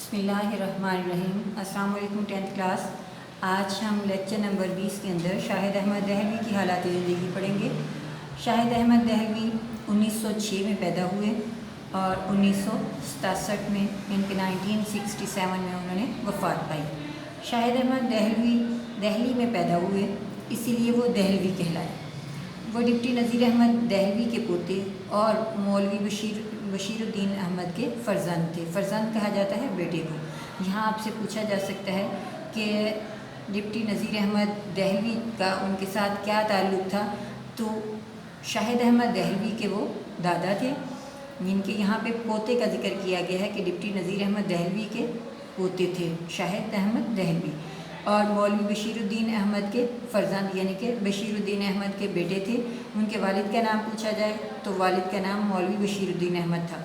बिस्मिल्लाहिर्रहमानिर्रहीम। अस्सलाम वालेकुम 10th क्लास। आज हम लेक्चर नंबर 20 के अंदर शाहिद अहमद दहलवी की हालात ज़िंदगी पढ़ेंगे। शाहिद अहमद दहलवी 1906 में पैदा हुए और 1967 में इनके 1967 में उन्होंने वफ़ात पाई। शाहिद अहमद दहलवी दिल्ली में पैदा हुए, इसीलिए वो दहलवी कहलाए। वो डिप्टी नज़ीर अहमद दहलवी के पोते और मौलवी बशीरुद्दीन अहमद के फ़र्जंद थे। फ़र्जंद कहा जाता है बेटे को। यहाँ आपसे पूछा जा सकता है कि डिप्टी नज़ीर अहमद दहलवी का उनके साथ क्या ताल्लुक़ था, तो शाहिद अहमद दहलवी के वो दादा थे, जिनके यहाँ पे पोते का जिक्र किया गया है कि डिप्टी नज़ीर अहमद दहलवी के पोते थे शाहिद अहमद दहलवी, और मौलवी बशीरुद्दीन अहमद के फ़र्जंद यानी कि बशीरुद्दीन अहमद के बेटे थे। उनके वालिद का नाम पूछा जाए तो वालिद का नाम मौलवी बशीरुद्दीन अहमद था।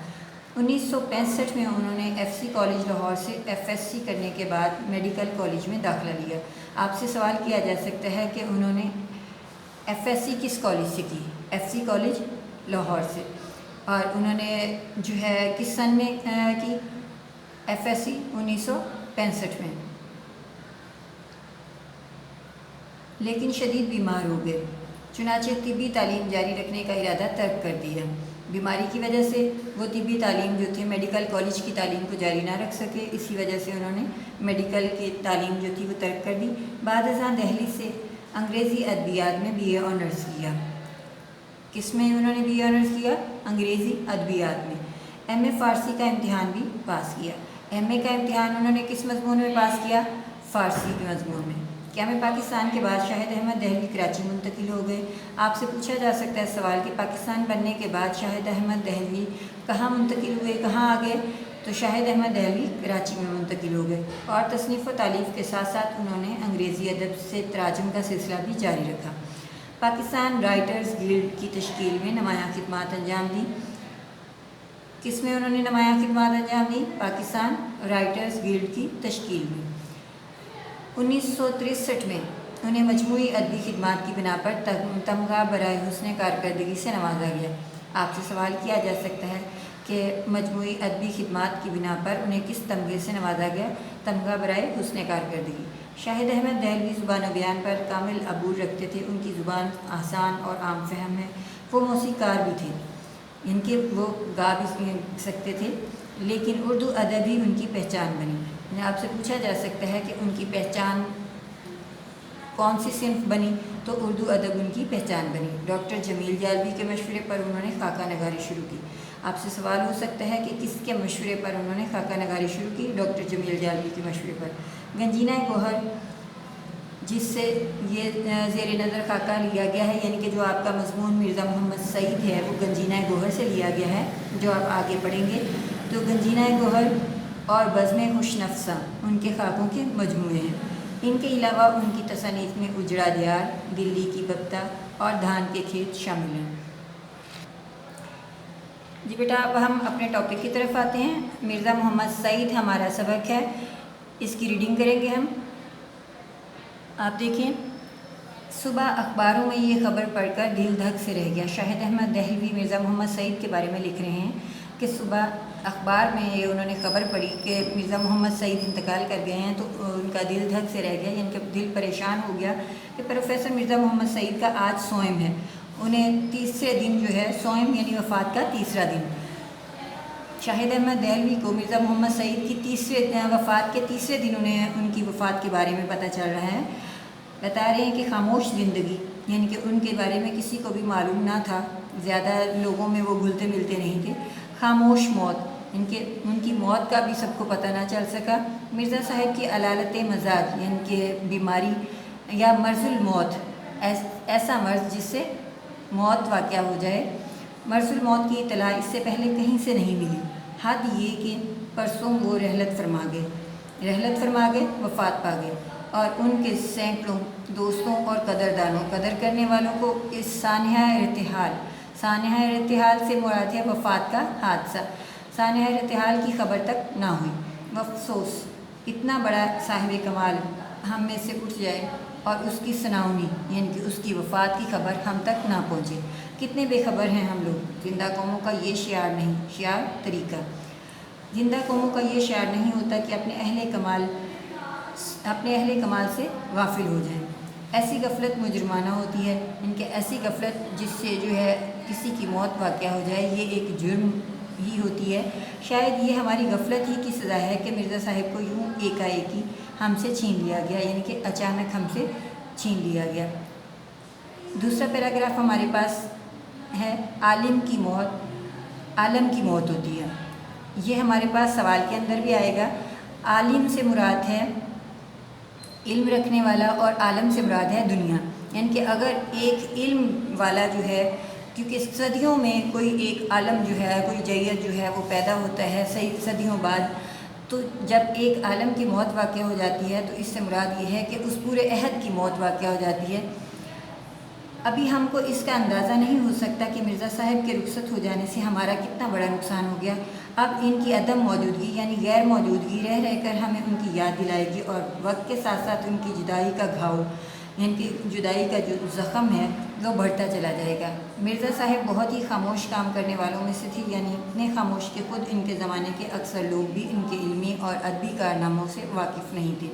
1965 में उन्होंने FC कॉलेज लाहौर से FSC करने के बाद मेडिकल कॉलेज में दाखिला लिया। आपसे सवाल किया जा सकता है कि उन्होंने FSC किस कॉलेज से की? FC कॉलेज लाहौर से। और उन्होंने जो है किस सन में की FSC? 1965 में। लेकिन शदीद बीमार हो गए, चुनाचे तिब्बी तालीम जारी रखने का इरादा तर्क कर दिया। बीमारी की वजह से वो तिब्बी तालीम जो थी मेडिकल कॉलेज की तालीम को जारी ना रख सके, इसी वजह से उन्होंने मेडिकल की तालीम जो थी वो तर्क कर दी। बाद अज़ां दिल्ली से अंग्रेज़ी अदबियात में BA ऑनर्स किया। किस में उन्होंने BA ऑनर्स किया? अंग्रेज़ी अदबियात में। MA फ़ारसी का इम्तिहान भी पास किया। MA का इम्तिहान उन्होंने किस मज़मून में पास किया? फ़ारसी के मज़मून में। क़याम पाकिस्तान के बाद शाहिद अहमद दहलवी कराची मुंतकिल हो गए। आपसे पूछा जा सकता है सवाल कि पाकिस्तान बनने के बाद शाहिद अहमद दहलवी कहाँ मुंतकिल हुए, कहाँ आ गए? तो शाहिद अहमद दहलवी कराची में मुंतकिल हो गए और तसनीफ़ व तालीफ़ के साथ साथ उन्होंने अंग्रेज़ी अदब से तराजुम का सिलसिला भी जारी रखा। पाकिस्तान राइटर्स गिल्ड की तश्कील में नुमायाँ खिदमात अंजाम दी। किस में उन्होंने नुमायाँ खिदमात अंजाम दी? पाकिस्तान राइटर्स गिल्ड की तश्कील में। 1963 में उन्हें मजमूई अदबी खिदमात की बिना पर तमगा बराए हुस्न कारकर्दगी से नवाजा गया। आपसे सवाल किया जा सकता है कि मजमूई अदबी खिदमात की बिना पर उन्हें किस तमगे से नवाजा गया? तमगा बराए हुस्न कारकर्दगी। शाहिद अहमद दहलवी ज़ुबान व बयान पर कामिल अबूर रखते थे। उनकी ज़ुबान आसान और आम फहम है। वो मौसीकार भी थे, इनके वो गा भी सकते थे, लेकिन उर्दू अदब ही उनकी पहचान बनी। आपसे पूछा जा सकता है कि उनकी पहचान कौन सी सिंफ बनी, तो उर्दू अदब उनकी पहचान बनी। डॉक्टर जमील जालवी के मशवरे पर उन्होंने खाका नगारी शुरू की। आपसे सवाल हो सकता है कि किसके मशवरे पर उन्होंने खाका नगारी शुरू की? डॉक्टर जमील जालवी के मशवरे पर। गंजीना गोहर, जिससे ये ज़ेर नज़र खाका लिया गया है, यानी कि जो आपका मज़मून मिर्ज़ा मोहम्मद सईद है वो गंजीना गोहर से लिया गया है, जो आप आगे पढ़ेंगे। तो गंजीना गोहर और बज़्म खुशनफ्सा उनके खाकों के मजमूए हैं। इनके अलावा उनकी तसनीफ़ में उजड़ा दियार, दिल्ली की बत्ता और धान के खेत शामिल हैं। जी बेटा, अब हम अपने टॉपिक की तरफ आते हैं। मिर्ज़ा मोहम्मद सईद हमारा सबक है, इसकी रीडिंग करेंगे हम। आप देखिए, सुबह अखबारों में ये ख़बर पढ़कर दिल धक से रह गया। शाहिद अहमद दहलवी मिर्ज़ा मोहम्मद सईद के बारे में लिख रहे हैं कि सुबह अखबार में ये उन्होंने ख़बर पढ़ी कि मिर्ज़ा मोहम्मद सईद इंतकाल कर गए हैं, तो उनका दिल धक से रह गया, यानी कि दिल परेशान हो गया कि प्रोफेसर मिर्ज़ा मोहम्मद सईद का आज सोम है। उन्हें तीसरे दिन जो है सोम यानी वफ़ात का तीसरा दिन। शाहिद अहमद दहलवी को मिर्ज़ा मोहम्मद सईद की वफ़ात के तीसरे दिन उन्हें उनकी वफ़ात के बारे में पता चल रहा है। बता रहे हैं कि खामोश ज़िंदगी, यानी कि उनके बारे में किसी को भी मालूम ना था, ज़्यादा लोगों में वो घुलते मिलते नहीं थे। खामोश मौत, उनकी मौत का भी सबको पता ना चल सका। मिर्ज़ा साहब की अलालत मजाज, यानी कि बीमारी या मर्ज़ुल मौत, ऐसा मर्ज़ जिससे मौत वाक़या हो जाए, मर्ज़ुल मौत की इत्तला इससे पहले कहीं से नहीं मिली। हद ये कि परसों वो रहलत फरमा गए, वफ़ात पा गए, और उनके सैकड़ों दोस्तों और कदरदानों, कदर करने वालों को इस सानिया इर्तिहाल से मुराद है वफ़ात का हादसा। सानिया इर्तिहाल की ख़बर तक ना हुई। अफसोस, इतना बड़ा साहिब कमाल हम में से उठ जाए और उसकी सुनाउनी यानी कि उसकी वफ़ात की ख़बर हम तक ना पहुँचे। कितने बेखबर हैं हम लोग। जिंदा कौमों का ये शियार नहीं, शियार तरीका। زندہ قوموں کا یہ شعار نہیں ہوتا کہ اپنے اہل کمال سے غافل ہو جائیں۔ ایسی غفلت مجرمانہ ہوتی ہے، ان کے ایسی غفلت جس سے جو ہے کسی کی موت واقع ہو جائے، یہ ایک جرم ہی ہوتی ہے۔ شاید یہ ہماری غفلت ہی کی سزا ہے کہ مرزا صاحب کو یوں ایک ہم سے چھین لیا گیا، یعنی کہ اچانک ہم سے چھین لیا گیا۔ دوسرا پیراگراف ہمارے پاس ہے، عالم کی موت ہوتی ہے۔ یہ ہمارے پاس سوال کے اندر بھی آئے گا۔ عالم سے مراد ہے علم رکھنے والا، اور عالم سے مراد ہے دنیا، یعنی کہ اگر ایک علم والا جو ہے، کیونکہ صدیوں میں کوئی ایک عالم جو ہے، کوئی جید جو ہے وہ پیدا ہوتا ہے صدیوں بعد، تو جب ایک عالم کی موت واقع ہو جاتی ہے تو اس سے مراد یہ ہے کہ اس پورے عہد کی موت واقع ہو جاتی ہے۔ ابھی ہم کو اس کا اندازہ نہیں ہو سکتا کہ مرزا صاحب کے رخصت ہو جانے سے ہمارا کتنا بڑا نقصان ہو گیا۔ اب ان کی عدم موجودگی یعنی غیر موجودگی رہ کر ہمیں ان کی یاد دلائے گی، اور وقت کے ساتھ ساتھ ان کی جدائی کا گھاؤ، یعنی کہ جدائی کا جو زخم ہے وہ بڑھتا چلا جائے گا۔ مرزا صاحب بہت ہی خاموش کام کرنے والوں میں سے تھی، یعنی اتنے خاموش کہ خود ان کے زمانے کے اکثر لوگ بھی ان کے علمی اور ادبی کارناموں سے واقف نہیں تھے۔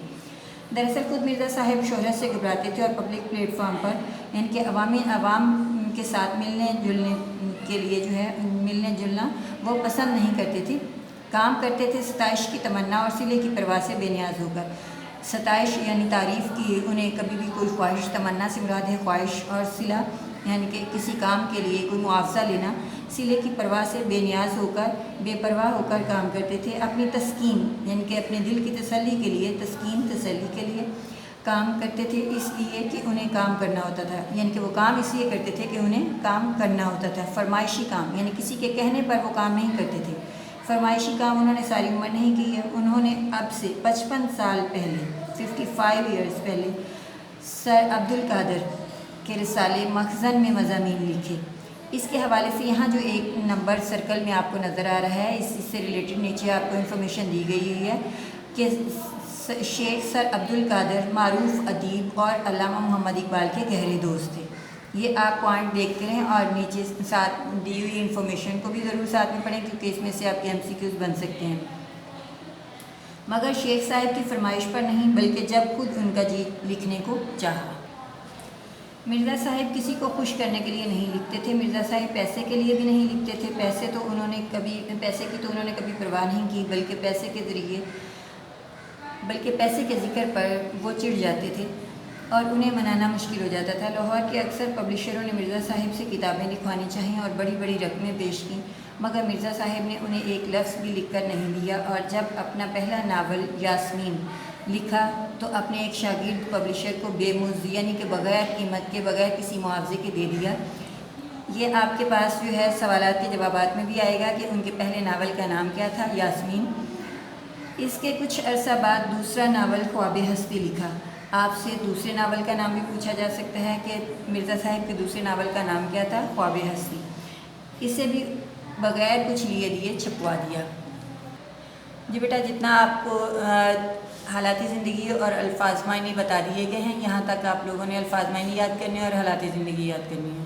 دراصل خود مرزا صاحب شہرت سے گھبراتے تھے، اور پبلک پلیٹ فارم پر ان کے عوام کے ساتھ ملنے جلنا وہ پسند نہیں کرتے تھے۔ کام کرتے تھے ستائش کی تمنا اور صلے کی پرواہ سے بے نیاز ہو کر۔ ستائش یعنی تعریف کی، انہیں کبھی بھی کوئی خواہش، تمنا سے مراد ہے خواہش، اور صلہ یعنی کہ کسی کام کے لیے کوئی معاوضہ لینا، صلے کی پرواہ سے بے نیاز ہو کر، بے پرواہ ہو کر کام کرتے تھے۔ اپنی تسکین یعنی کہ اپنے دل کی تسلی کے لیے، تسلی کے لیے کام کرتے تھے، اس لیے کہ انہیں کام کرنا ہوتا تھا، یعنی کہ وہ کام اس لیے کرتے تھے کہ انہیں کام کرنا ہوتا تھا۔ فرمائشی کام یعنی کسی کے کہنے پر وہ کام نہیں کرتے تھے۔ فرمائشی کام انہوں نے ساری عمر نہیں کی ہے۔ انہوں نے اب سے 55 سال پہلے 55 ایئرز پہلے سر عبدالقادر کے رسالے مخزن میں مضامین لکھے۔ اس کے حوالے سے یہاں جو ایک نمبر سرکل میں آپ کو نظر آ رہا ہے، اس سے ریلیٹڈ نیچے آپ کو انفارمیشن دی گئی ہوئی ہے کہ شیخ سر عبدالقادر معروف ادیب اور علامہ محمد اقبال کے گہرے دوست تھے۔ یہ آپ پوائنٹ دیکھتے رہیں، اور نیچے ساتھ دی ہوئی انفارمیشن کو بھی ضرور ساتھ میں پڑھیں، کیونکہ اس میں سے آپ کے MCQs بن سکتے ہیں۔ مگر شیخ صاحب کی فرمائش پر نہیں، بلکہ جب خود ان کا جی لکھنے کو چاہا۔ مرزا صاحب کسی کو خوش کرنے کے لیے نہیں لکھتے تھے۔ مرزا صاحب پیسے کے لیے بھی نہیں لکھتے تھے۔ پیسے کی تو انہوں نے کبھی پرواہ نہیں کی، بلکہ پیسے کے ذکر پر وہ چڑ جاتے تھے اور انہیں منانا مشکل ہو جاتا تھا۔ لاہور کے اکثر پبلشروں نے مرزا صاحب سے کتابیں لکھوانی چاہییں اور بڑی بڑی رقمیں پیش کیں، مگر مرزا صاحب نے انہیں ایک لفظ بھی لکھ کر نہیں دیا، اور جب اپنا پہلا ناول یاسمین لکھا تو اپنے ایک شاگرد پبلشر کو بے مزد یعنی کہ بغیر قیمت کے، بغیر کسی معاوضے کے دے دیا۔ یہ آپ کے پاس جو ہے سوالات کے جوابات میں بھی آئے گا کہ ان کے پہلے ناول کا نام کیا تھا، یاسمین۔ اس کے کچھ عرصہ بعد دوسرا ناول خواب ہستی لکھا۔ آپ سے دوسرے ناول کا نام بھی پوچھا جا سکتا ہے کہ مرزا صاحب کے دوسرے ناول کا نام کیا تھا، خواب ہستی۔ اسے بھی بغیر کچھ لیے دیے چھپوا دیا۔ جی بیٹا، جتنا آپ کو حالات زندگی اور الفاظ معنی بتا دیے گئے ہیں، یہاں تک آپ لوگوں نے الفاظ معنی یاد کرنے اور حالات زندگی یاد کرنی ہے۔